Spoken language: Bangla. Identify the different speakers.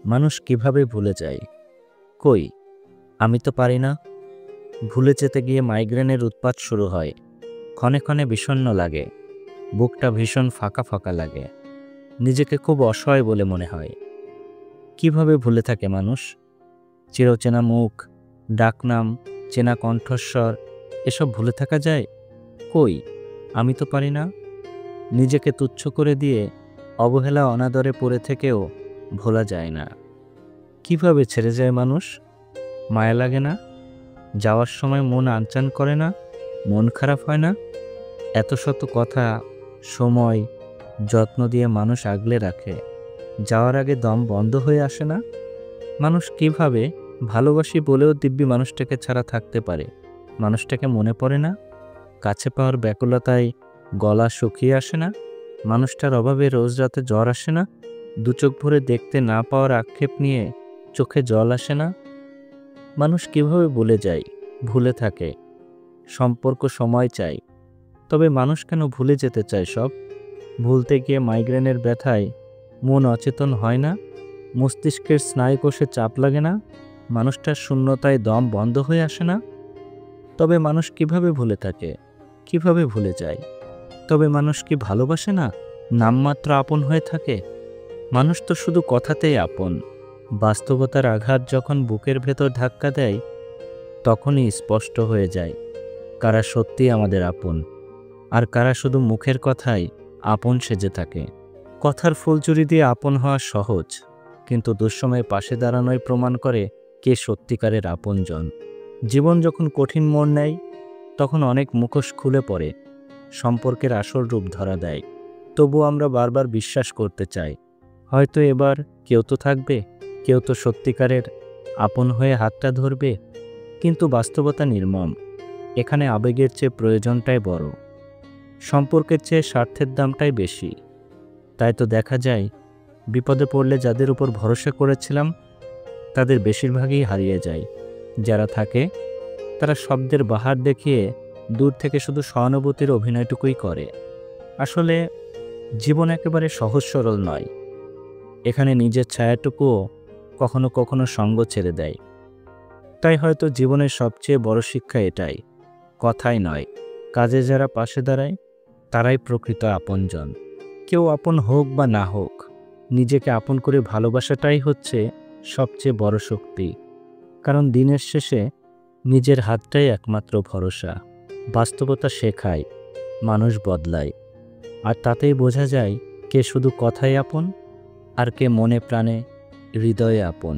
Speaker 1: মানুষ কিভাবে ভুলে যায়? কই, আমি তো পারি না। ভুলে যেতে গিয়ে মাইগ্রেনের উৎপাত শুরু হয়। ক্ষণে ক্ষণে বিষণ্ণ লাগে, বুকটা ভীষণ ফাঁকা ফাঁকা লাগে, নিজেকে খুব অসহায় বলে মনে হয়। কিভাবে ভুলে থাকে মানুষ? চিরচেনা মুখ, ডাকনাম, চেনা কণ্ঠস্বর, এসব ভুলে থাকা যায়? কই, আমি তো পারি না। নিজেকে তুচ্ছ করে দিয়ে অবহেলা অনাদরে পড়ে থেকেও ভোলা যায় না। কিভাবে ছেড়ে যায় মানুষ? মায়া লাগে না? যাওয়ার সময় মন আনচান করে না? মন খারাপ হয় না? এত শত কথা, সময়, যত্ন দিয়ে মানুষ আগলে রাখে, যাওয়ার আগে দম বন্ধ হয়ে আসে না? মানুষ কিভাবে ভালোবাসি বলেও দিব্যি মানুষটাকে ছাড়া থাকতে পারে? মানুষটাকে মনে পড়ে না? কাছে পাওয়ার ব্যাকুলতায় গলা শুকিয়ে আসে না? মানুষটার অভাবে রোজ রাতে জ্বর আসে না? দু চোখ ভরে দেখতে না পাওয়ার আক্ষেপ নিয়ে চোখে জল আসে না? মানুষ কিভাবে ভুলে যায়, ভুলে থাকে? সম্পর্ক সময় চাই, তবে মানুষ কেন ভুলে যেতে চায় সব? ভুলতে গিয়ে মাইগ্রেনের ব্যথায় মন অচেতন হয় না? মস্তিষ্কের স্নায়ুকোষে চাপ লাগে না? মানুষটার শূন্যতায় দম বন্ধ হয়ে আসে না? তবে মানুষ কিভাবে ভুলে থাকে, কিভাবে ভুলে যায়? তবে মানুষ কি ভালোবাসে না, নামমাত্র আপন হয়ে থাকে? মানুষ তো শুধু কথাতেই আপন। বাস্তবতার আঘাত যখন বুকের ভেতর ধাক্কা দেয়, তখনই স্পষ্ট হয়ে যায় কারা সত্যি আমাদের আপন, আর কারা শুধু মুখের কথায় আপন সেজে থাকে। কথার ফুলচুরি দিয়ে আপন হওয়া সহজ, কিন্তু দুঃসময়ে পাশে দাঁড়ানোই প্রমাণ করে কে সত্যিকারের আপনজন। জীবন যখন কঠিন মোড় নেয়, তখন অনেক মুখোশ খুলে পড়ে, সম্পর্কের আসল রূপ ধরা দেয়। তবু আমরা বারবার বিশ্বাস করতে চাই, হয়তো এবার কেউ তো থাকবে, কেউ তো সত্যিকারের আপন হয়ে হাতটা ধরবে। কিন্তু বাস্তবতা নির্মম। এখানে আবেগের চেয়ে প্রয়োজনটাই বড়, সম্পর্কের চেয়ে স্বার্থের দামটাই বেশি। তাই তো দেখা যায়, বিপদে পড়লে যাদের উপর ভরসা করেছিলাম, তাদের বেশিরভাগই হারিয়ে যায়। যারা থাকে, তারা শব্দের বাহার দেখিয়ে দূর থেকে শুধু সহানুভূতির অভিনয়টুকুই করে। আসলে জীবন একেবারে সহজ সরল নয়। এখানে নিজের ছায়াটুকুও কখনো কখনো সঙ্গ ছেড়ে দেয়। তাই হয়তো জীবনের সবচেয়ে বড় শিক্ষা এটাই, কথাই নয়, কাজে যারা পাশে দাঁড়ায়, তারাই প্রকৃত আপনজন। কেউ আপন হোক বা না হোক, নিজেকে আপন করে ভালোবাসাটাই হচ্ছে সবচেয়ে বড় শক্তি। কারণ দিনের শেষে নিজের হাতটাই একমাত্র ভরসা। বাস্তবতা শেখায়, মানুষ বদলায়, আর তাতেই বোঝা যায় কে শুধু কথায় আপন, আর কে মনে প্রাণে হৃদয়ে আপন।